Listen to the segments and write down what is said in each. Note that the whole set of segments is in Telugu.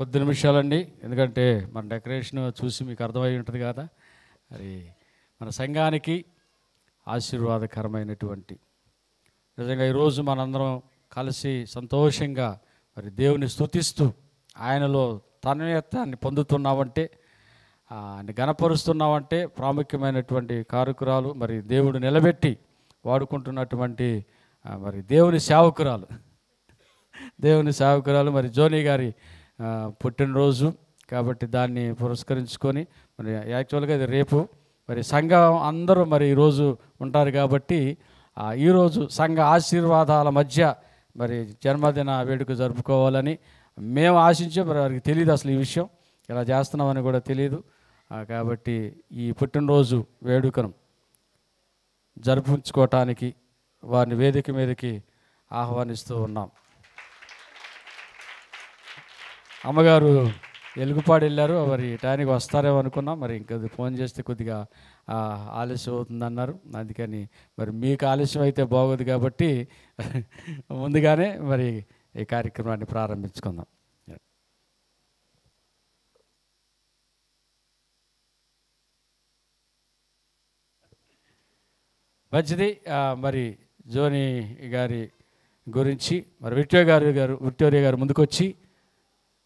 కొద్ది నిమిషాలండి, ఎందుకంటే మన డెకరేషన్ చూసి మీకు అర్థమై ఉంటుంది కదా. మరి మన సంఘానికి ఆశీర్వాదకరమైనటువంటి నిజంగా ఈరోజు మనందరం కలిసి సంతోషంగా మరి దేవుని స్తుతిస్తూ ఆయనలో తన్మయత్వాన్ని పొందుతున్నామంటే, ఆయన గణపరుస్తున్నామంటే ప్రాముఖ్యమైనటువంటి కారకురాలు మరి దేవుడు నిలబెట్టి వాడుకుంటున్నటువంటి మరి దేవుని సేవకురాలు మరి జోనీ గారి పుట్టినరోజు కాబట్టి దాన్ని పురస్కరించుకొని మరి యాక్చువల్గా ఇది రేపు మరి సంఘం అందరూ మరి ఈరోజు ఉంటారు కాబట్టి ఈరోజు సంఘ ఆశీర్వాదాల మధ్య మరి జన్మదిన వేడుక జరుపుకోవాలని మేము ఆశించే, మరి వారికి తెలియదు అసలు ఈ విషయం ఇలా చేస్తున్నామని కూడా తెలియదు. కాబట్టి ఈ పుట్టినరోజు వేడుకను జరుపుకోవటానికి వారిని వేదిక మీదకి ఆహ్వానిస్తూ ఉన్నాం. అమ్మగారు ఎలుగుపాడు వెళ్ళారు, మరి టైంకి వస్తారేమో అనుకున్నాం. మరి ఇంకా ఫోన్ చేస్తే కొద్దిగా ఆలస్యం అవుతుందన్నారు. అందుకని మరి మీకు ఆలస్యం అయితే బాగోదు కాబట్టి ముందుగానే మరి ఈ కార్యక్రమాన్ని ప్రారంభించుకుందాం. మంచిది. మరి జోనీ గారి గురించి మరి విక్టోరియా గారు ముందుకొచ్చి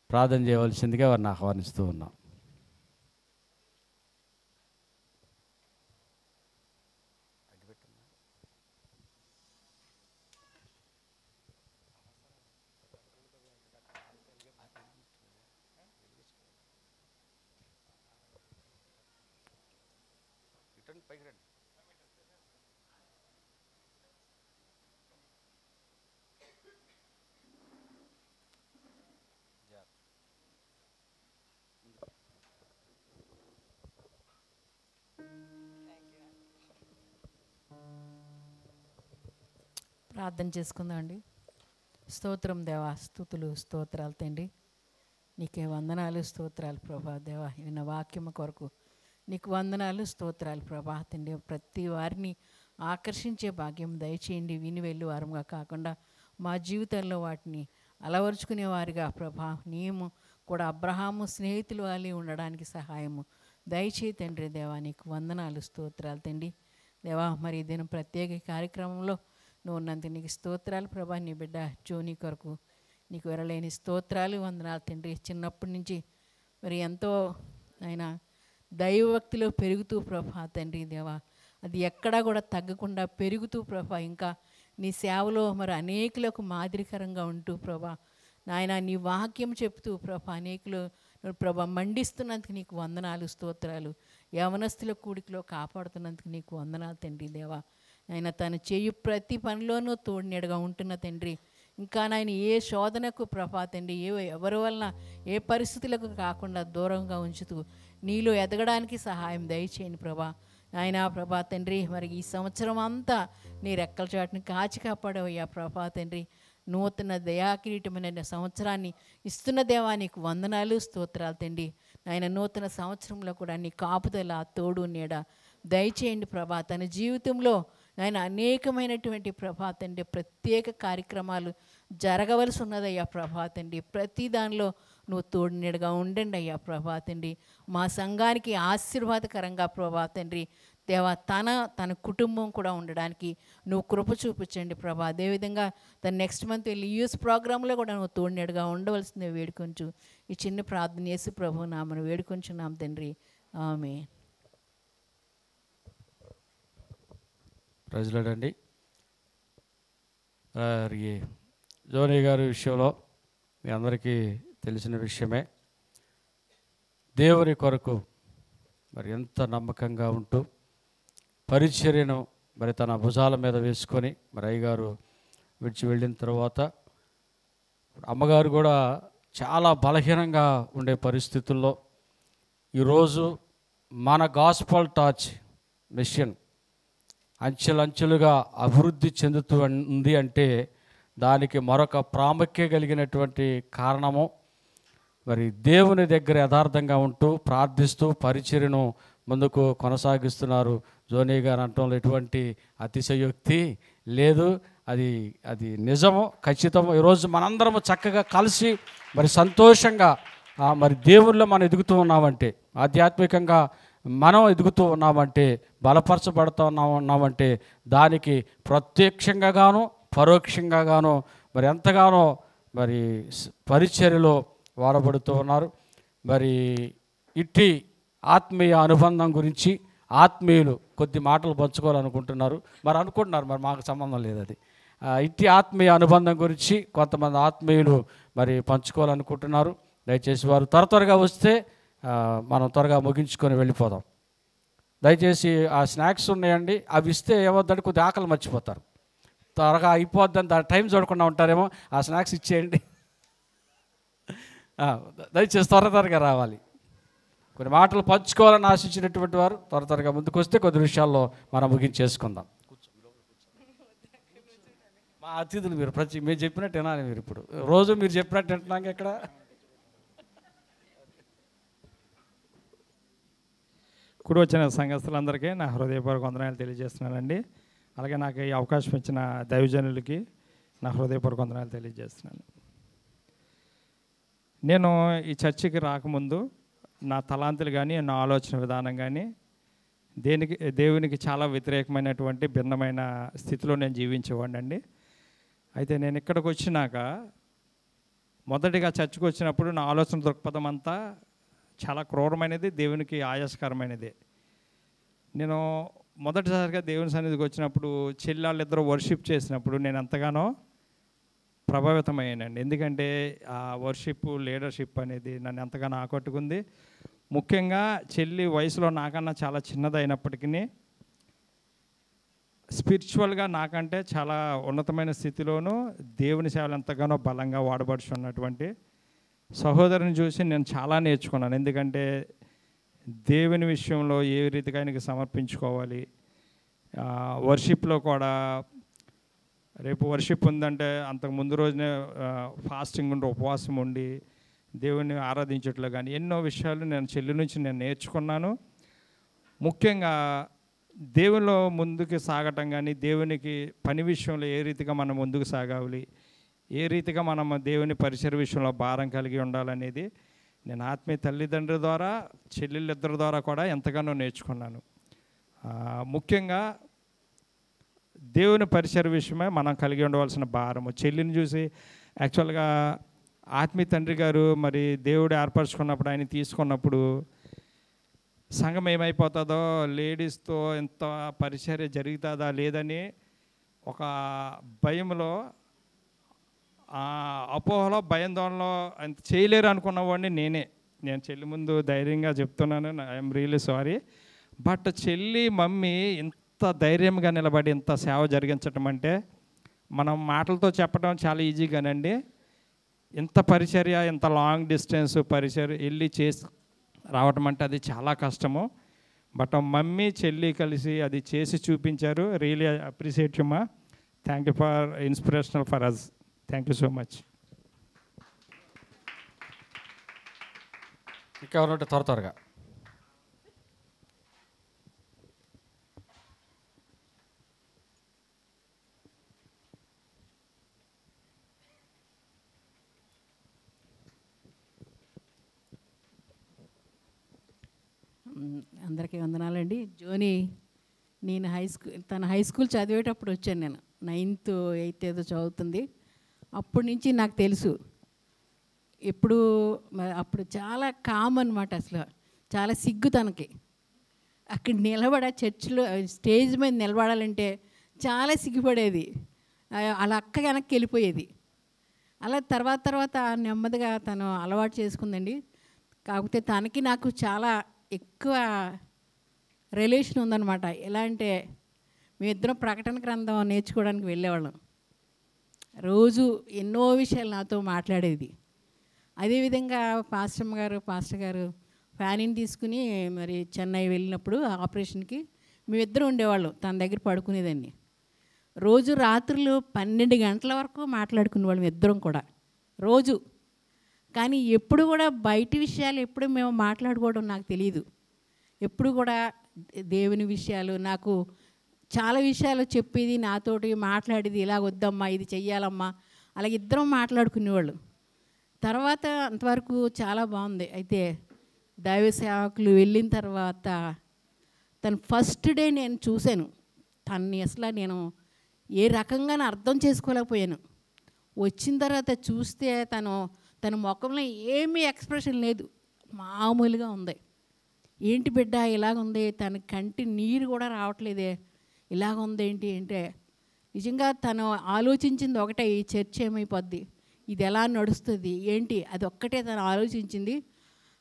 ప్రార్థన చేయవలసిందిగా వారిని ఆహ్వానిస్తూ ఉన్నాం. ప్రార్థన చేసుకుందామండి. స్తోత్రం దేవా, స్తుతులు స్తోత్రాలు తండ్రి, నీకే వందనాలు స్తోత్రాలు ప్రభా. దేవా విన్న వాక్యము కొరకు నీకు వందనాలు స్తోత్రాలు ప్రభా తండ్రి. ప్రతి వారిని ఆకర్షించే భాగ్యం దయచేయండి. విని వెళ్ళి వారంగా కాకుండా మా జీవితంలో వాటిని అలవరుచుకునేవారిగా ప్రభా, నీవు కూడా అబ్రహాము స్నేహితులు వాళ్ళు ఉండడానికి సహాయము దయచేయి తండ్రి. దేవా నీకు వందనాలు స్తోత్రాలు తండ్రి. దేవా మరి దీని ప్రత్యేక కార్యక్రమంలో నువ్వు ఉన్నంత నీకు స్తోత్రాలు ప్రభా. నీ బిడ్డ జోనీ కొరకు నీకు విరలేని స్తోత్రాలు వందనాలు తండ్రి. చిన్నప్పటి నుంచి మరి ఎంతో ఆయన దైవభక్తిలో పెరుగుతూ ప్రభా తండ్రి దేవా, అది ఎక్కడా కూడా తగ్గకుండా పెరుగుతూ ప్రభా, ఇంకా నీ సేవలో మరి అనేకులకు మాదిరికరంగా ఉంటూ ప్రభా నాయన నీ వాక్యం చెప్తూ ప్రభా అనేకులు ప్రభా మండిస్తున్నందుకు నీకు వందనాలు స్తోత్రాలు. యవనస్తుల కూడికలో కాపాడుతున్నందుకు నీకు వందనాలు తండ్రి దేవా. ఆయన తను చేయు ప్రతి పనిలోనూ తోడునీడగా ఉంటున్న తండ్రి. ఇంకా నాయన ఏ శోధనకు ప్రభా తండ్రి, ఎవరి వలన ఏ పరిస్థితులకు కాకుండా దూరంగా ఉంచుతూ నీలో ఎదగడానికి సహాయం దయచేయండి ప్రభా. ఆయన ప్రభా తండ్రి మరి ఈ సంవత్సరం అంతా నీ రెక్కల చాటుని కాచి కాపాడవయ్యా ప్రభా తండ్రి. నూతన దయాకిరీటమైన సంవత్సరాన్ని ఇస్తున్న దేవా నీకు వందనాలు స్తోత్రాలు తండ్రి. ఆయన నూతన సంవత్సరంలో కూడా నీ కాపుదల తోడు నీడ దయచేయండి ప్రభా. తన జీవితంలో ఆయన అనేకమైనటువంటి ప్రభా తండ్రి ప్రత్యేక కార్యక్రమాలు జరగవలసి ఉన్నదయ్యా ప్రభా తండ్రి. ప్రతి దానిలో నువ్వు తోడు నీడగా ఉండండి అయ్యా ప్రభా తండ్రి. మా సంఘానికి ఆశీర్వాదకరంగా ప్రభా తండ్రి దేవా తన కుటుంబం కూడా ఉండడానికి నువ్వు కృప చూపించండి ప్రభా. అదేవిధంగా తన నెక్స్ట్ మంత్ వెళ్ళి యూఎస్ ప్రోగ్రాంలో కూడా నువ్వు తోడునేడుగా ఉండవలసిందే వేడుకొంచు. ఈ చిన్న ప్రార్థన చేసి ప్రభు నామను వేడుకొంచున్నాం తండ్రి, ఆమేన్. ప్రజలాడండి జోనీ గారి విషయంలో మీ అందరికీ తెలిసిన విషయమే. దేవుని కొరకు మరి ఎంత నమ్మకంగా ఉంటూ పరిచర్యను మరి తన భుజాల మీద వేసుకొని మరి అయ్యగారు విడిచి వెళ్ళిన తర్వాత అమ్మగారు కూడా చాలా బలహీనంగా ఉండే పరిస్థితుల్లో ఈరోజు మన గాస్పల్ టార్చ్ మిషన్ అంచెలంచెలుగా అభివృద్ధి చెందుతూ ఉంది అంటే దానికి మరొక ప్రాముఖ్యం కలిగినటువంటి కారణము మరి దేవుని దగ్గర యథార్థంగా ఉంటూ ప్రార్థిస్తూ పరిచర్యను ముందుకు కొనసాగిస్తున్నారు. జోనీ గారు అనటంలో ఎటువంటి అతిశయోక్తి లేదు, అది నిజము, ఖచ్చితము. ఈరోజు మనందరము చక్కగా కలిసి మరి సంతోషంగా మరి దేవుళ్ళో మనం ఎదుగుతూ ఉన్నామంటే, ఆధ్యాత్మికంగా మనం ఎదుగుతూ ఉన్నామంటే, బలపరచబడుతూ ఉన్నామంటే దానికి ప్రత్యక్షంగా గాను పరోక్షంగా గాను మరి ఎంతగానో మరి పరిచర్యలో వాడబడుతూ ఉన్నారు. మరి ఇట్టి ఆత్మీయ అనుబంధం గురించి ఆత్మీయులు కొద్ది మాటలు పంచుకోవాలనుకుంటున్నారు. మరి అనుకుంటున్నారు, మరి మాకు సంబంధం లేదు అది. ఇట్టి ఆత్మీయ అనుబంధం గురించి కొంతమంది ఆత్మీయులు మరి పంచుకోవాలనుకుంటున్నారు. దయచేసి వారు త్వరగా వస్తే మనం త్వరగా ముగించుకొని వెళ్ళిపోదాం. దయచేసి ఆ స్నాక్స్ ఉన్నాయండి, అవి ఇస్తే ఏమవుతుందంటే కొద్దిగా ఆకలి మర్చిపోతారు. త్వరగా అయిపోద్దని దాని టైం చూడకుండా ఉంటారేమో, ఆ స్నాక్స్ ఇచ్చేయండి. దయచేసి త్వరగా రావాలి. కొన్ని మాటలు పంచుకోవాలని ఆశించినటువంటి వారు త్వరగా ముందుకు వస్తే కొద్ది విషయాల్లో మనం ముగించేసుకుందాం. మా అతిథులు మీరు చెప్పినట్టు వినాలి. మీరు ఇప్పుడు రోజు మీరు చెప్పినట్టు వింటున్నాక ఇక్కడ కూడి వచ్చిన సంఘస్థులందరికీ నా హృదయపూర్వక వందనాలు తెలియజేస్తున్నానండి. అలాగే నాకు ఈ అవకాశం ఇచ్చిన దైవజనులకి నా హృదయపూర్వక వందనాలు తెలియజేస్తున్నాను. నేను ఈ చర్చికి రాకముందు నా తలాంతులు కానీ నా ఆలోచన విధానం కానీ దేవునికి చాలా వ్యతిరేకమైనటువంటి భిన్నమైన స్థితిలో నేను జీవించేవాడిని అండి. అయితే నేను ఇక్కడికి వచ్చినాక మొదటిగా చర్చికి వచ్చినప్పుడు నా ఆలోచన దృక్పథం అంతా చాలా క్రూరమైనది, దేవునికి ఆయాసకరమైనది. నేను మొదటిసారిగా దేవుని సన్నిధికి వచ్చినప్పుడు చెల్లెళ్ళిద్దరూ వర్షిప్ చేసినప్పుడు నేను ఎంతగానో ప్రభావితమయ్యానండి. ఎందుకంటే ఆ వర్షిప్ లీడర్షిప్ అనేది నన్ను ఎంతగానో ఆకట్టుకుంది. ముఖ్యంగా చెల్లి వయసులో నాకన్నా చాలా చిన్నదైనప్పటికీ స్పిరిచువల్గా నాకంటే చాలా ఉన్నతమైన స్థితిలోనూ దేవుని సేవలు ఎంతగానో బలంగా వాడబడుచున్నటువంటి సహోదరుని చూసి నేను చాలా నేర్చుకున్నాను. ఎందుకంటే దేవుని విషయంలో ఏ రీతిగా ఆయనకి సమర్పించుకోవాలి, వర్షిప్లో కూడా రేపు వర్షిప్ ఉందంటే అంతకు ముందు రోజునే ఫాస్టింగ్ ఉండి ఉపవాసం ఉండి దేవుని ఆరాధించట్లో కానీ ఎన్నో విషయాలు నేను చెల్లి నుంచి నేను నేర్చుకున్నాను. ముఖ్యంగా దేవునిలో ముందుకు సాగటం కానీ దేవునికి పని విషయంలో ఏ రీతిగా మనం ముందుకు సాగాలి, ఏ రీతిగా మనం దేవుని పరిసర విషయంలో భారం కలిగి ఉండాలనేది నేను ఆత్మీయ తల్లిదండ్రుల ద్వారా చెల్లెళ్ళిద్దరి ద్వారా కూడా ఎంతగానో నేర్చుకున్నాను. ముఖ్యంగా దేవుని పరిసర విషయమే మనం కలిగి ఉండవలసిన భారము. చెల్లిని చూసి యాక్చువల్గా ఆత్మీయ తండ్రి గారు మరి దేవుడు ఏర్పరచుకున్నప్పుడు ఆయన తీసుకున్నప్పుడు సంఘం ఏమైపోతుందో, లేడీస్తో ఎంత పరిచర్య జరుగుతుందా లేదని ఒక భయంలో, అపోహలో, భయందోళనలో అంత చేయలేరు అనుకున్న వాడిని నేను చెల్లి ముందు ధైర్యంగా చెప్తున్నాను, ఐఎమ్ రియల్లీ సారీ. బట్ చెల్లి మమ్మీ ఇంత ధైర్యంగా నిలబడి ఇంత సేవ జరిగించటం అంటే మనం మాటలతో చెప్పడం చాలా ఈజీగానండి. ఇంత పరిచర్య, ఇంత లాంగ్ డిస్టెన్స్ పరిచర్య వెళ్ళి చేసి రావటం అంటే అది చాలా కష్టము. బట్ మమ్మీ చెల్లి కలిసి అది చేసి చూపించారు. రియలీ అప్రిషియేట్ యూ మా. Thank you for inspirational for us. Thank you so much. ఇంకెవరంటే త్వరగా అందరికీ వందనాలండి. జోని నేను తన హై స్కూల్ చదివేటప్పుడు వచ్చాను. నేను 9th 8th ఏదో చదువుతుంది. అప్పటి నుంచి నాకు తెలుసు. అప్పుడు చాలా కామ్ అనమాట. అసలు చాలా సిగ్గు తనకి. అక్కడ చర్చిలో స్టేజ్ మీద నిలబడాలంటే చాలా సిగ్గుపడేది. అలా అక్క వెనక్కి వెళ్ళిపోయేది. అలా తర్వాత నెమ్మదిగా తను అలవాటు చేసుకుందండి. కాకపోతే తనకి నాకు చాలా ఎక్కువ రిలేషన్ ఉందన్నమాట. ఎలా అంటే మేమిద్దరం ప్రకటన గ్రంథం నేర్చుకోవడానికి వెళ్ళేవాళ్ళం. రోజు ఎన్నో విషయాలు నాతో మాట్లాడేది. అదేవిధంగా పాస్టర్ గారు ఫ్యానిని తీసుకుని మరి చెన్నై వెళ్ళినప్పుడు ఆపరేషన్కి మేమిద్దరం ఉండేవాళ్ళం. తన దగ్గర పడుకునేదాన్ని. రోజు రాత్రులు 12 గంటల వరకు మాట్లాడుకునేవాళ్ళం ఇద్దరం కూడా రోజు. కానీ ఎప్పుడు కూడా బయటి విషయాలు ఎప్పుడు మేము మాట్లాడుకోవడం నాకు తెలియదు. ఎప్పుడు కూడా దేవుని విషయాలు నాకు చాలా విషయాలు చెప్పేది, నాతోటి మాట్లాడేది. ఇలా వద్దమ్మా, ఇది చెయ్యాలమ్మా, అలాగే ఇద్దరం మాట్లాడుకునేవాళ్ళు. తర్వాత అంతవరకు చాలా బాగుంది. అయితే దైవ సేవకులు వెళ్ళిన తర్వాత తను ఫస్ట్ డే నేను చూశాను. తన్ని అసలు నేను ఏ రకంగానూ అర్థం చేసుకోలేకపోయాను. వచ్చిన తర్వాత చూస్తే తన ముఖంలో ఏమీ ఎక్స్ప్రెషన్ లేదు, మామూలుగా ఉంది. ఏంటి బిడ్డ ఇలాగుంది, తన కంటి నీరు కూడా రావట్లేదే, ఇలాగ ఉంది ఏంటి అంటే, నిజంగా తను ఆలోచించింది ఒకటే, ఈ చర్చ్ ఏమైపోద్ది, ఇది ఎలా నడుస్తుంది ఏంటి, అది ఒక్కటే తను ఆలోచించింది.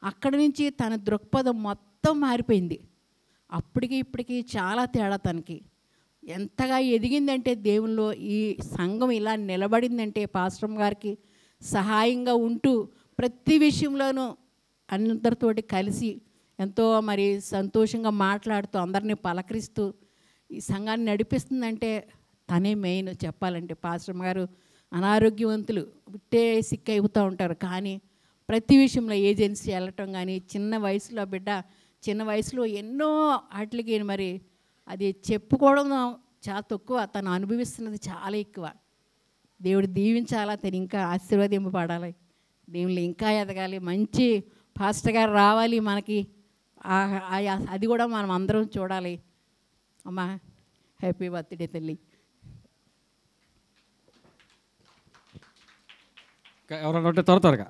అక్కడి నుంచి తన దృక్పథం మొత్తం మారిపోయింది. అప్పటికి ఇప్పటికి చాలా తేడా తనకి. ఎంతగా ఎదిగిందంటే దేవునిలో ఈ సంఘం ఇలా నిలబడిందంటే పాస్టర్ గారికి సహాయంగా ఉంటూ ప్రతి విషయంలోనూ అందరితోటి కలిసి ఎంతో మరి సంతోషంగా మాట్లాడుతూ అందరినీ పలకరిస్తూ ఈ సంఘాన్ని నడిపిస్తుందంటే తనే మెయిన్ చెప్పాలంటే. పాస్టర్ గారు అనారోగ్యవంతులు పుట్టే సిక్ అయిపోతూ ఉంటారు, కానీ ప్రతి విషయంలో ఏజెన్సీ వెళ్ళటం కానీ, చిన్న వయసులో బిడ్డ చిన్న వయసులో ఎన్నో వాటికి మరి అది చెప్పుకోవడం చాలా తక్కువ, తను అనుభవిస్తున్నది చాలా ఎక్కువ. దేవుడు దీవించాలా, తను ఇంకా ఆశీర్వదింపబడాలి, దేవుళ్ళు ఇంకా ఎదగాలి, మంచి పాస్టర్ గారు రావాలి మనకి, అది కూడా మనం అందరం చూడాలి. అమ్మా హ్యాపీ బర్త్డే తల్లి. ఎవరన్నా ఉంటే త్వరగా.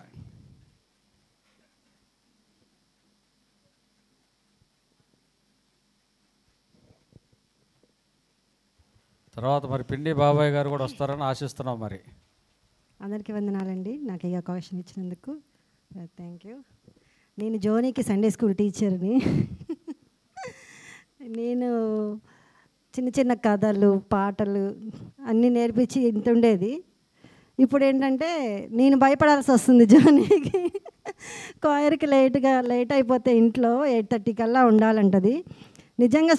తర్వాత మరి పిండి బాబాయ్ గారు కూడా వస్తారని ఆశిస్తున్నాం. మరి అందరికీ వందనాలండి, నాకు ఈ అవకాశం ఇచ్చినందుకు థ్యాంక్ యూ. నేను జోనీకి సండే స్కూల్ టీచర్ని. నేను చిన్న చిన్న కథలు పాటలు అన్నీ నేర్పించి ఇంత ఉండేది. ఇప్పుడు ఏంటంటే నేను భయపడాల్సి వస్తుంది జోనీకి. కాయర్కి లేట్ అయిపోతే ఇంట్లో 8:30 కల్లా ఉండాలంటది. నిజంగా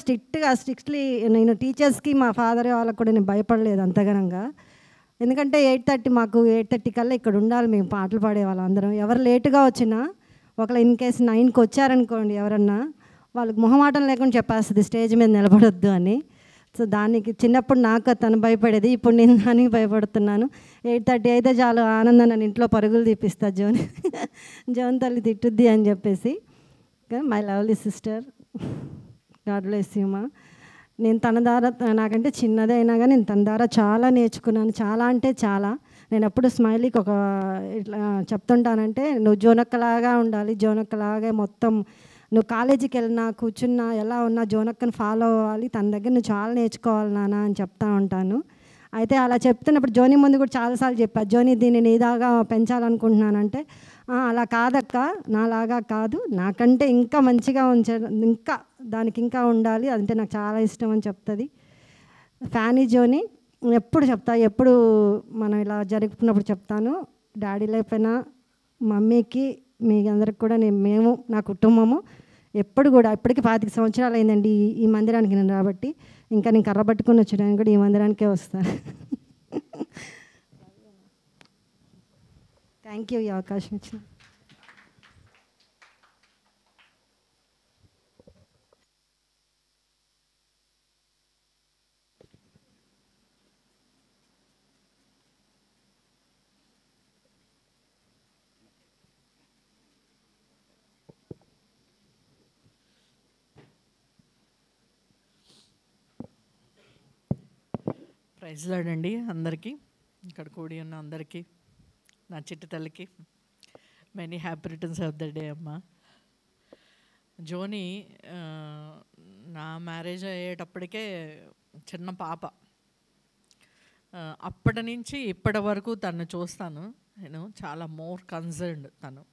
స్ట్రిక్ట్లీ నేను టీచర్స్కి మా ఫాదర్ వాళ్ళకి కూడా నేను భయపడలేదు అంతగనంగా. ఎందుకంటే 8:30 కల్లా ఇక్కడ ఉండాలి, మేము పాటలు పాడేవాళ్ళం అందరం. ఎవరు లేటుగా వచ్చినా ఒకవేళ ఇన్ కేసు 9కి వచ్చారనుకోండి ఎవరన్నా, వాళ్ళకి మొహమాటం లేకుండా చెప్పేస్తుంది స్టేజ్ మీద నిలబడొద్దు అని. సో దానికి చిన్నప్పుడు నాకు తను భయపడేది, ఇప్పుడు నేను దానికి భయపడుతున్నాను. 8:30 అయితే చాలు ఆనందం నన్ను ఇంట్లో పరుగులు తీపిస్తా, జోన్ తల్లి తిట్టుద్ది అని చెప్పేసి. My lovely sister, God bless you మా. నేను తన ద్వారా, నాకంటే చిన్నదే అయినా కానీ నేను తన ద్వారా చాలా నేర్చుకున్నాను, చాలా అంటే చాలా. నేను ఎప్పుడు స్మైలీకి ఒక ఇట్లా చెప్తుంటానంటే, నువ్వు జోనక్కలాగా ఉండాలి, జోనక్కలాగే మొత్తం నువ్వు కాలేజీకి వెళ్ళినా కూర్చున్నా ఎలా ఉన్నా జోనక్కని ఫాలో అవ్వాలి, తన దగ్గర నువ్వు చాలా నేర్చుకోవాలి నాన్న అని చెప్తా ఉంటాను. అయితే అలా చెప్తున్నప్పుడు జోనీ ముందు కూడా చాలాసార్లు చెప్పాను, జోనీ దీన్ని నీదాగా పెంచాలనుకుంటున్నానంటే, అలా కాదక్క, నాలాగా కాదు, నాకంటే ఇంకా మంచిగా ఇంకా దానికి ఇంకా ఉండాలి, అదంటే నాకు చాలా ఇష్టం అని చెప్తుంది. ఫ్యానీ జోనీ ఎప్పుడు చెప్తా, ఎప్పుడు మనం ఇలా జరుగుతున్నప్పుడు చెప్తాను, డాడీ లేకపోయినా మమ్మీకి మీ అందరికి కూడా మేము నా కుటుంబము ఎప్పుడు కూడా, ఇప్పటికీ 25 సంవత్సరాలు అయిందండి ఈ మందిరానికి నేను రాబట్టి. ఇంకా నేను కర్ర పట్టుకుని వచ్చడానికి కూడా ఈ మందిరానికే వస్తాను. థ్యాంక్ యూ ఈ అవకాశం ఇచ్చిన. ప్రైజ్ లార్డ్ అండి అందరికీ, ఇక్కడ కూడి ఉన్న అందరికీ, నా చిట్టి తల్లికి many happy returns of the day అమ్మ. జోనీ నా మ్యారేజ్ అయ్యేటప్పటికే చిన్న పాప. అప్పటి నుంచి ఇప్పటి వరకు తను చూస్తాను నేను, చాలా మోర్ కన్సర్న్డ్. తను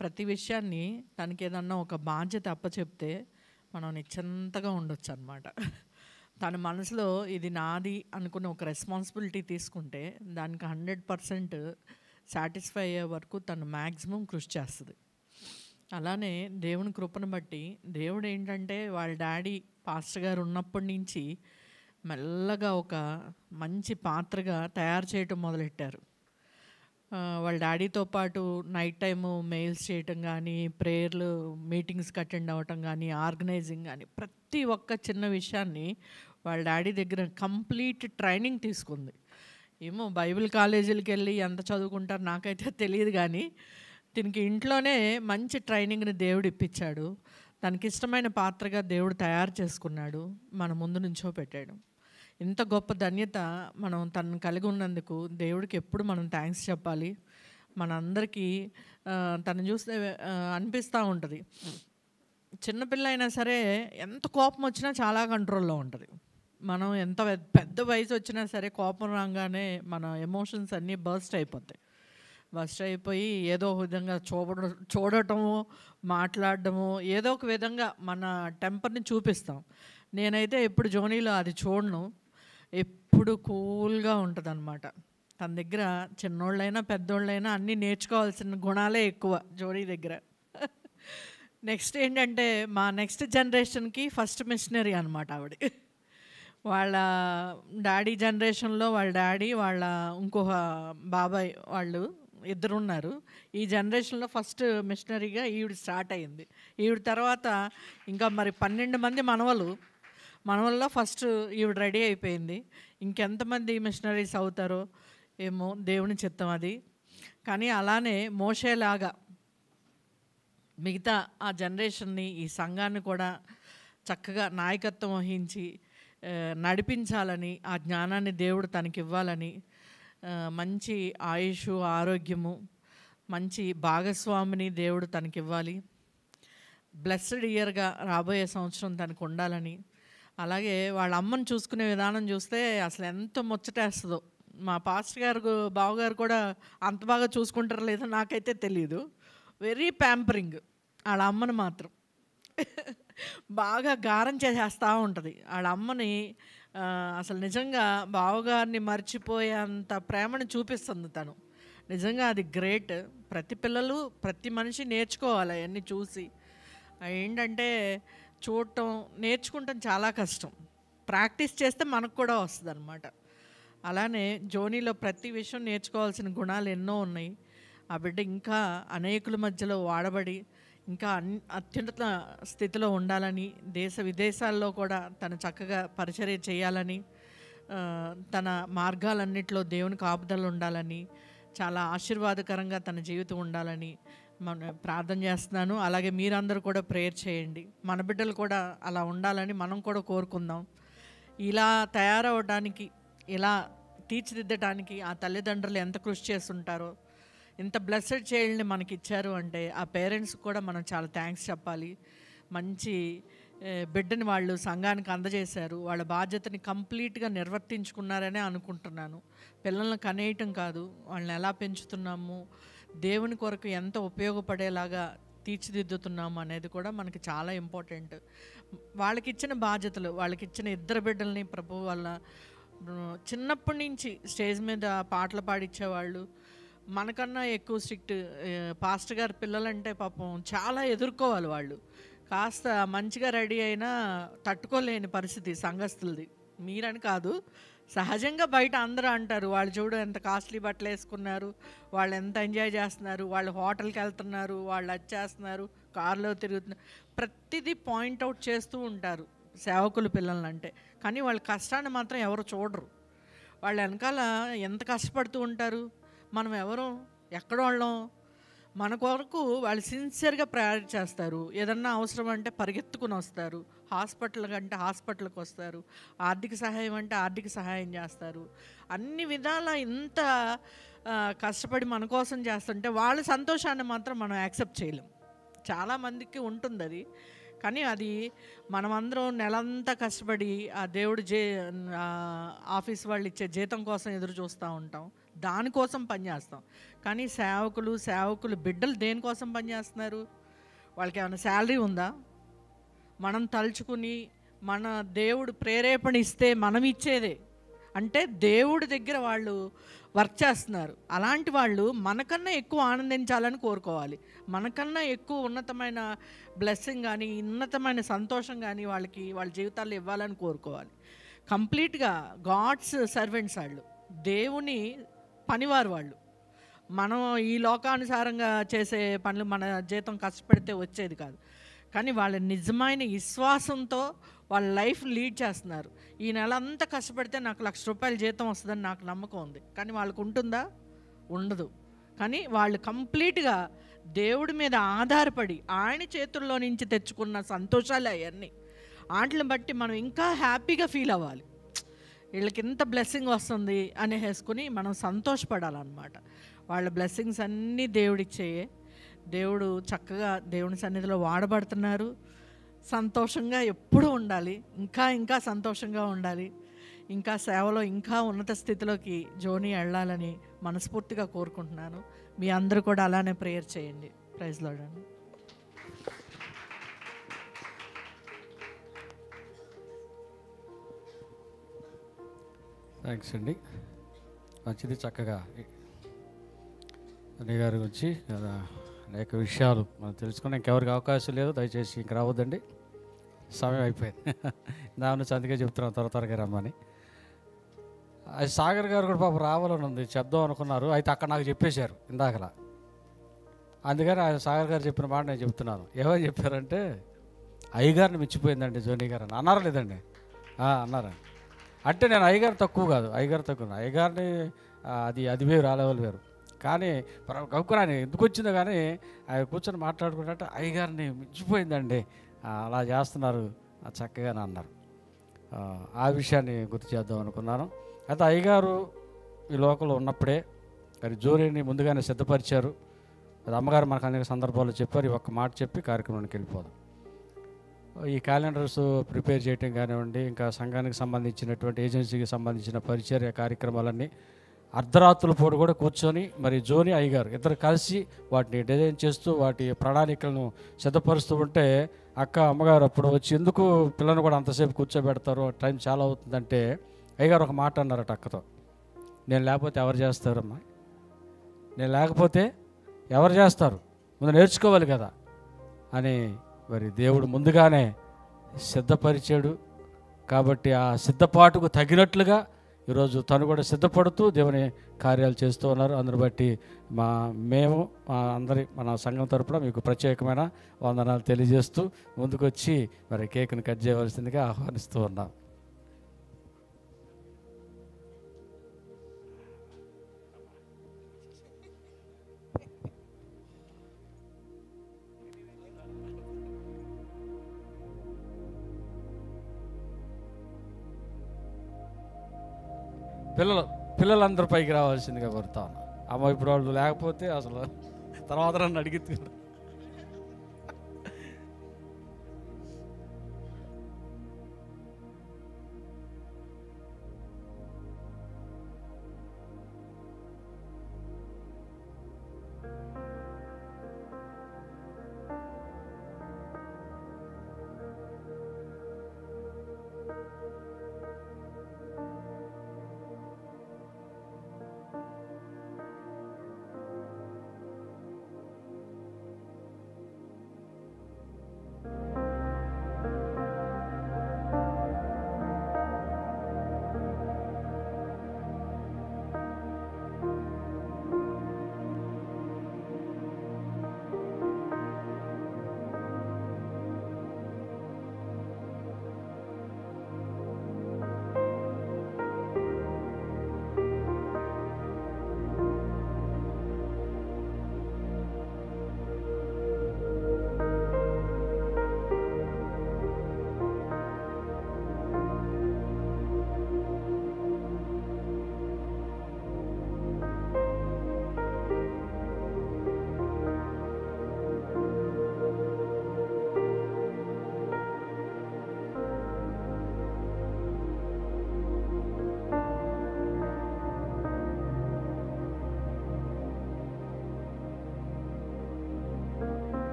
ప్రతి విషయాన్ని, తనకి ఏదన్నా ఒక బాధ్యత అప్పచెప్తే మనం నిశ్చింతగా ఉండొచ్చు అనమాట. తన మనసులో ఇది నాది అనుకున్న ఒక రెస్పాన్సిబిలిటీ తీసుకుంటే దానికి 100% సాటిస్ఫై అయ్యే వరకు తను మ్యాక్సిమం కృషి చేస్తుంది. అలానే దేవుని కృపను బట్టి దేవుడు ఏంటంటే వాళ్ళ డాడీ పాస్టర్ గారు ఉన్నప్పటి నుంచి మెల్లగా ఒక మంచి పాత్రగా తయారు చేయటం మొదలెట్టారు. వాళ్ళ డాడీతో పాటు నైట్ టైము మెయిల్స్ చేయటం కానీ, ప్రేయర్లు మీటింగ్స్కి అటెండ్ అవ్వటం కానీ, ఆర్గనైజింగ్ కానీ, ప్రతి ఒక్క చిన్న విషయాన్ని వాళ్ళ డాడీ దగ్గర కంప్లీట్ ట్రైనింగ్ తీసుకుంది. ఏమో బైబిల్ కాలేజీలకి వెళ్ళి ఎంత చదువుకుంటారు నాకైతే తెలియదు, కానీ దీనికి ఇంట్లోనే మంచి ట్రైనింగ్ని దేవుడు ఇప్పించాడు. తనకి ఇష్టమైన పాత్రగా దేవుడు తయారు చేసుకున్నాడు, మన ముందు నుంచో పెట్టాడు. ఇంత గొప్ప ధన్యత మనం తనను కలిగి ఉన్నందుకు దేవుడికి ఎప్పుడు మనం థ్యాంక్స్ చెప్పాలి. మనందరికీ తను చూస్తే అనిపిస్తూ ఉంటుంది, చిన్నపిల్ల అయినా సరే ఎంత కోపం వచ్చినా చాలా కంట్రోల్లో ఉంటుంది. మనం ఎంత పెద్ద వయసు వచ్చినా సరే కోపం రాగానే మన ఎమోషన్స్ అన్నీ బర్స్ట్ అయిపోయి ఏదో ఒక విధంగా చూడటము, మాట్లాడటము, ఏదో ఒక విధంగా మన టెంపర్ని చూపిస్తాం. నేనైతే ఎప్పుడు జోనీలో అది చూడను, ఎప్పుడు కూల్గా ఉంటుంది అనమాట. తన దగ్గర చిన్నోళ్ళైనా పెద్దోళ్ళైనా అన్నీ నేర్చుకోవాల్సిన గుణాలే ఎక్కువ జోనీ దగ్గర. నెక్స్ట్ ఏంటంటే మా నెక్స్ట్ జనరేషన్కి ఫస్ట్ మిషనరీ అనమాట ఆవిడ. వాళ్ళ డాడీ జనరేషన్లో వాళ్ళ డాడీ, వాళ్ళ ఇంకొక బాబాయ్ వాళ్ళు ఇద్దరు ఉన్నారు. ఈ జనరేషన్లో ఫస్ట్ మిషనరీగా ఈవిడ స్టార్ట్ అయింది. ఈవిడ తర్వాత ఇంకా మరి 12 మంది మనవల్లో ఫస్ట్ ఈవిడ రెడీ అయిపోయింది. ఇంకెంతమంది మిషనరీస్ అవుతారో ఏమో, దేవుని చిత్తం అది. కానీ అలానే మోషేలాగా మిగతా ఆ జనరేషన్ని, ఈ సంఘాన్ని కూడా చక్కగా నాయకత్వం వహించి నడిపించాలని, ఆ జ్ఞానాన్ని దేవుడు తనకివ్వాలని, మంచి ఆయుష్, ఆరోగ్యము, మంచి భాగస్వామిని దేవుడు తనకివ్వాలి, బ్లెస్డ్ ఇయర్గా రాబోయే సంవత్సరం తనకు ఉండాలని. అలాగే వాళ్ళ అమ్మని చూసుకునే విధానం చూస్తే అసలు ఎంత ముచ్చటేస్తుందో. మా పాస్టర్ గారు బావగారు కూడా అంత బాగా చూసుకుంటారో లేదో నాకైతే తెలియదు. Very pampering. వాళ్ళ అమ్మని మాత్రం బాగా గారం చేసేస్తూ ఉంటుంది. వాళ్ళ అమ్మని అసలు నిజంగా బావగారిని మర్చిపోయేంత ప్రేమను చూపిస్తుంది తను. నిజంగా అది గ్రేట్. ప్రతి పిల్లలు, ప్రతి మనిషి నేర్చుకోవాలి అవన్నీ చూసి. ఏంటంటే చూడటం, నేర్చుకుంటాం చాలా కష్టం, ప్రాక్టీస్ చేస్తే మనకు కూడా వస్తుంది అనమాట. అలానే జోనీలో ప్రతి విషయం నేర్చుకోవాల్సిన గుణాలు ఎన్నో ఉన్నాయి. ఆ బిడ్డ ఇంకా అనేకుల మధ్యలో వాడబడి ఇంకా అత్యున్నత స్థితిలో ఉండాలని, దేశ విదేశాల్లో కూడా తను చక్కగా పరిచర్య చేయాలని, తన మార్గాలన్నింటిలో దేవుని కాపుదలు ఉండాలని, చాలా ఆశీర్వాదకరంగా తన జీవితం ఉండాలని ప్రార్థన చేస్తున్నాను. అలాగే మీరందరూ కూడా ప్రేయర్ చేయండి. మన బిడ్డలు కూడా అలా ఉండాలని మనం కూడా కోరుకుందాం. ఇలా తయారవడానికి, ఇలా తీర్చిదిద్దడానికి ఆ తల్లిదండ్రులు ఎంత కృషి చేస్తుంటారో, ఇంత బ్లెస్సెడ్ చైల్డ్ని మనకి ఇచ్చారు అంటే ఆ పేరెంట్స్ కూడా మనం చాలా థ్యాంక్స్ చెప్పాలి. మంచి బిడ్డని వాళ్ళు సంఘానికి అందజేశారు. వాళ్ళ బాధ్యతని కంప్లీట్గా నిర్వర్తించుకున్నారనే అనుకుంటున్నాను. పిల్లల్ని కనేయటం కాదు, వాళ్ళని ఎలా పెంచుతున్నాము, దేవుని కొరకు ఎంత ఉపయోగపడేలాగా తీర్చిదిద్దుతున్నాము అనేది కూడా మనకి చాలా ఇంపార్టెంట్. వాళ్ళకి ఇచ్చిన బాధ్యతలు, వాళ్ళకి ఇచ్చిన 2 బిడ్డల్ని ప్రభు వల్ల చిన్నప్పటి నుంచి స్టేజ్ మీద పాటలు పాడిచ్చేవాళ్ళు. మనకన్నా ఎక్కువ స్ట్రిక్ట్ పాస్టర్ గారి పిల్లలంటే పాపం చాలా ఎదుర్కోవాలి వాళ్ళు. కాస్త మంచిగా రెడీ అయినా తట్టుకోలేని పరిస్థితి సంఘస్థులది. మీరని కాదు, సహజంగా బయట అందరూ అంటారు, వాళ్ళు చూడు ఎంత కాస్ట్లీ బట్టలు వేసుకున్నారు, వాళ్ళు ఎంత ఎంజాయ్ చేస్తున్నారు, వాళ్ళు హోటల్కి వెళ్తున్నారు, వాళ్ళు వచ్చేస్తున్నారు, కారులో తిరుగుతున్నారు, ప్రతిదీ పాయింట్అవుట్ చేస్తూ ఉంటారు సేవకులు పిల్లలంటే. కానీ వాళ్ళ కష్టాన్ని మాత్రం ఎవరు చూడరు. వాళ్ళ వెనకాల ఎంత కష్టపడుతూ ఉంటారు. మనం ఎవరు, ఎక్కడోళ్ళం, మన కొరకు వాళ్ళు సిన్సియర్గా ప్రయారిటీ చేస్తారు. ఏదన్నా అవసరం అంటే పరిగెత్తుకుని వస్తారు, హాస్పిటల్ అంటే హాస్పిటల్కి వస్తారు, ఆర్థిక సహాయం అంటే ఆర్థిక సహాయం చేస్తారు. అన్ని విధాల ఇంత కష్టపడి మన కోసం చేస్తుంటే వాళ్ళ సంతోషాన్ని మాత్రం మనం యాక్సెప్ట్ చేయలేం. చాలామందికి ఉంటుంది అది. కానీ అది మనమందరం నెలంతా కష్టపడి ఆ దేవుడు ఆఫీస్ వాళ్ళు ఇచ్చే జీతం కోసం ఎదురు చూస్తూ ఉంటాం, దానికోసం పనిచేస్తాం. కానీ సేవకులు బిడ్డలు దేనికోసం పనిచేస్తున్నారు? వాళ్ళకి ఏమైనా శాలరీ ఉందా? మనం తలుచుకుని మన దేవుడు ప్రేరేపణ ఇస్తే మనం ఇచ్చేదే. అంటే దేవుడి దగ్గర వాళ్ళు వర్క్ చేస్తున్నారు. అలాంటి వాళ్ళు మనకన్నా ఎక్కువ ఆనందించాలని కోరుకోవాలి. మనకన్నా ఎక్కువ ఉన్నతమైన బ్లెస్సింగ్ కానీ, ఉన్నతమైన సంతోషం కానీ వాళ్ళకి వాళ్ళ జీవితాల్లో ఇవ్వాలని కోరుకోవాలి. కంప్లీట్గా గాడ్స్ సర్వెంట్స్ వాళ్ళు, దేవుని పనివారు వాళ్ళు. మనం ఈ లోకానుసారంగా చేసే పనులు మన జీతం కష్టపడితే వచ్చేది కాదు. కానీ వాళ్ళ నిజమైన విశ్వాసంతో వాళ్ళ లైఫ్ లీడ్ చేస్తున్నారు. ఈ నెల అంతా కష్టపడితే నాకు ₹1,00,000 జీతం వస్తుందని నాకు నమ్మకం ఉంది. కానీ వాళ్ళకు ఉంటుందా? ఉండదు. కానీ వాళ్ళు కంప్లీట్గా దేవుడి మీద ఆధారపడి ఆయన చేతుల్లో నుంచి తెచ్చుకున్న సంతోషాలు అవన్నీ. వాటిని బట్టి మనం ఇంకా హ్యాపీగా ఫీల్ అవ్వాలి. వీళ్ళకి ఇంత బ్లెస్సింగ్ వస్తుంది అనేసుకుని మనం సంతోషపడాలన్నమాట. వాళ్ళ బ్లెస్సింగ్స్ అన్నీ దేవుడిచ్చేయే. దేవుడు చక్కగా దేవుని సన్నిధిలో వాడబడుతున్నారు. సంతోషంగా ఎప్పుడూ ఉండాలి, ఇంకా ఇంకా సంతోషంగా ఉండాలి, ఇంకా సేవలో ఇంకా ఉన్నత స్థితిలోకి జోని వెళ్ళాలని మనస్ఫూర్తిగా కోరుకుంటున్నాను. మీ అందరూ కూడా అలానే ప్రేయర్ చేయండి. ప్రైజ్ లార్డ్ అండి. థ్యాంక్స్ అండి. మంచిది. చక్కగా అన్నయ్య గారి గురించి అనేక విషయాలు మనం తెలుసుకుని ఇంకెవరికి అవకాశం లేదు, దయచేసి ఇంక రావద్దండి, సమయం అయిపోయింది. నా నుంచి అందుకే చెప్తున్నాను త్వరగా రమ్మని. అది సాగర్ గారు కూడా పాపం రావాలని ఉంది, చెప్దాం అనుకున్నారు. అయితే అక్కడ నాకు చెప్పేశారు ఇందాకలా. అందుకని ఆయన సాగర్ గారు చెప్పిన మాట నేను చెప్తున్నాను. ఏమని చెప్పారంటే, అయ్యగారిని మించిపోయిందండి జోని గారు అని అన్నారా లేదండి? అన్నారండి. అంటే నేను అయ్యగారు తక్కువ కాదు, అయ్యగారు తక్కువ, అయ్యగారిని అది వేరు, ఆ లెవెల్ వేరు. కానీ గౌకురాని ఎందుకు వచ్చిందో కానీ ఆయన కూర్చొని మాట్లాడుకుంటే అయ్యగారిని మించిపోయిందండి, అలా చేస్తున్నారు చక్కగా అన్నారు. ఆ విషయాన్ని గుర్తు చేద్దాం అనుకున్నాను. అయితే అయ్యగారు ఈ లోకంలో ఉన్నప్పుడే మరి జోరీని ముందుగానే సిద్ధపరిచారు. అది అమ్మగారు మనకు అనేక సందర్భాల్లో చెప్పారు. ఈ ఒక్క మాట చెప్పి కార్యక్రమానికి వెళ్ళిపోదాం. ఈ క్యాలెండర్స్ ప్రిపేర్ చేయటం కానివ్వండి, ఇంకా సంఘానికి సంబంధించినటువంటి ఏజెన్సీకి సంబంధించిన పరిచర్య కార్యక్రమాలన్నీ అర్ధరాత్రుల పూట కూడా కూర్చొని మరి జోని అయ్యగారు ఇద్దరు కలిసి వాటిని డిజైన్ చేస్తూ వాటి ప్రణాళికలను సిద్ధపరుస్తూ ఉంటే, అమ్మగారు అప్పుడు వచ్చి ఎందుకు పిల్లలను కూడా అంతసేపు కూర్చోబెడతారు, టైం చాలా అవుతుందంటే అయ్యగారు ఒక మాట అన్నారట అక్కతో, నేను లేకపోతే ఎవరు చేస్తారమ్మా, నేను లేకపోతే ఎవరు చేస్తారు, ముందు నేర్చుకోవాలి కదా అని మరి దేవుడు ముందుగానే సిద్ధపరిచాడు. కాబట్టి ఆ సిద్ధపాటుకు తగినట్లుగా ఈరోజు తను కూడా సిద్ధపడుతూ దేవుని కార్యాలు చేస్తూ ఉన్నారు. అందుని బట్టి మేము మన సంఘం తరపున మీకు ప్రత్యేకమైన వందనాలు తెలియజేస్తూ ముందుకొచ్చి మరి కేక్ను కట్ చేయవలసిందిగా ఆహ్వానిస్తూ ఉన్నాం. పిల్లలందరూ పైకి రావాల్సిందిగా కోరుతా ఉన్నా. అమ్మ ఇప్పుడు వాళ్ళు లేకపోతే అసలు తర్వాత నన్ను అడిగితే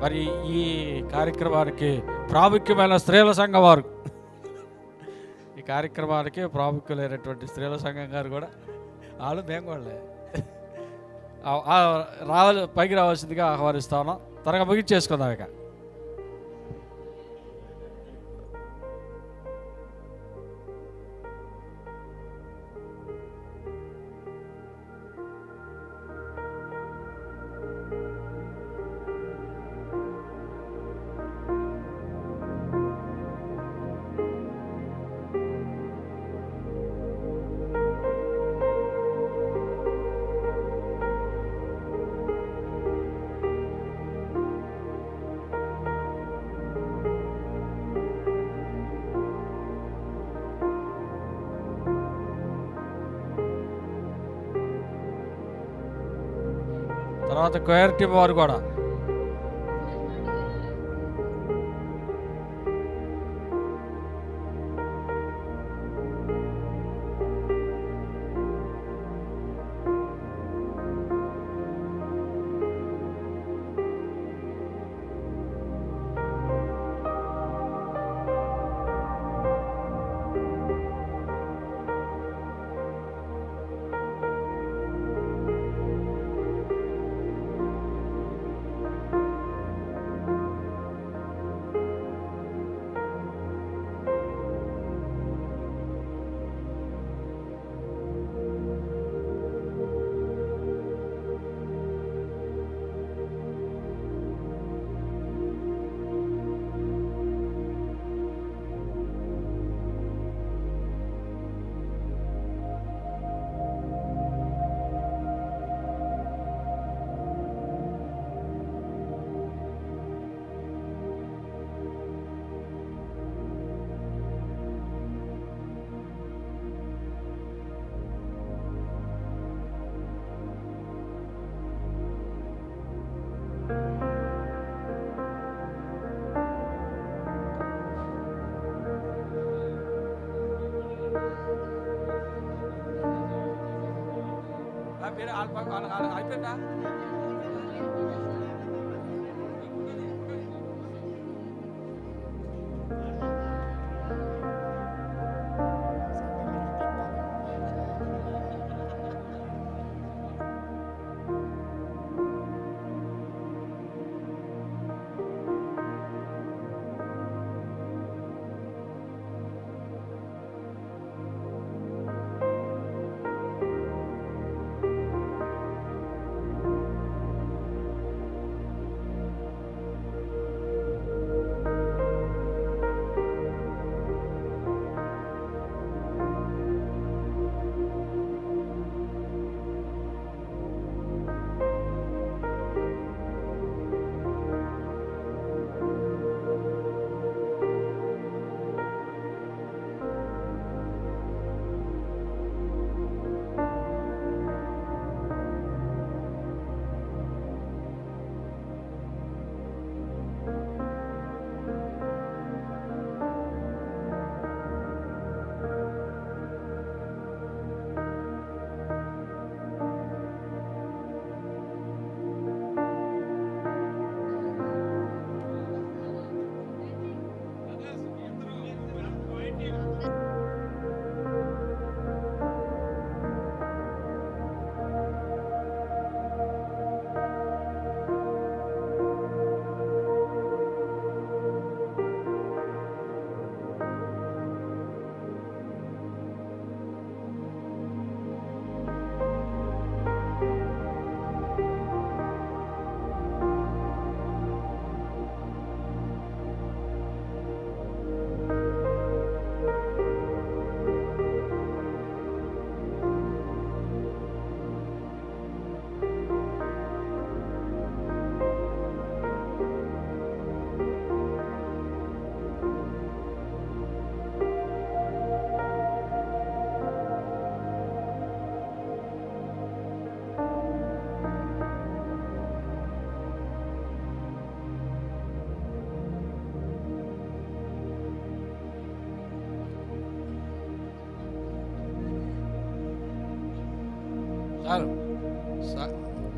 మరి ఈ కార్యక్రమానికి ప్రాముఖ్యమైన స్త్రీల సంఘం వారు, ఈ కార్యక్రమానికి ప్రాముఖ్యులైనటువంటి స్త్రీల సంఘం గారు కూడా వాళ్ళు మేము కూడా పైకి రావాల్సిందిగా ఆహ్వానిస్తా ఉన్నాం. త్వరగా ముగించేసుకుందాం ఇక. తర్వాత క్వైర్ టీం వారు కూడా అయిపోయిందా?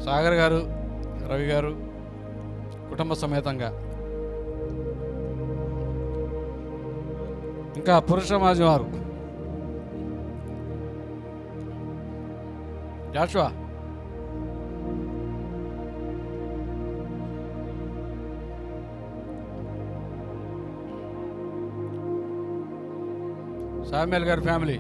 సాగర్ గారు, రవి గారు, కుటుంబ సమేతంగా. ఇంకా పురుష సమాజం వారు జాషువా, సామ్యుయల్ గారి ఫ్యామిలీ,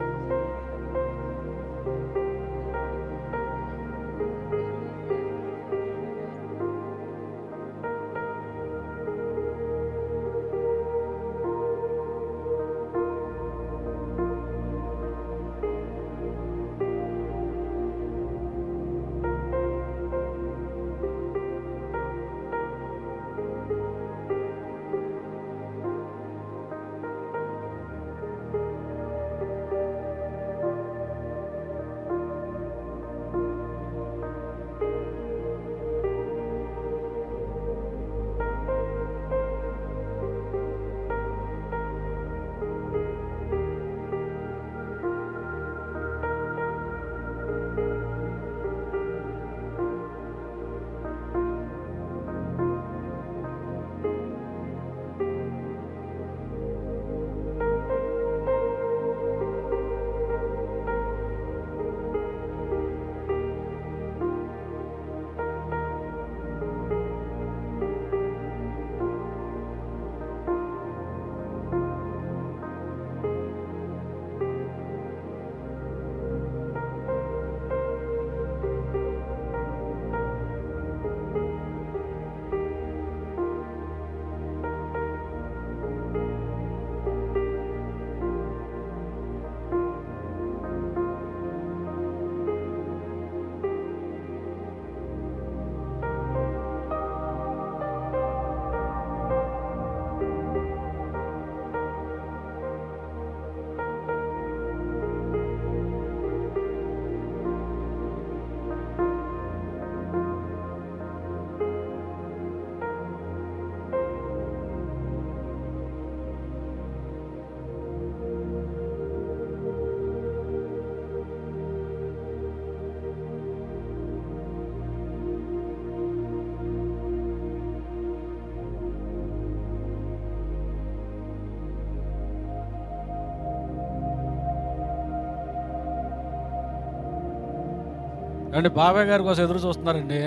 అండి బాబాయ్ గారి కోసం ఎదురు చూస్తున్నారండి.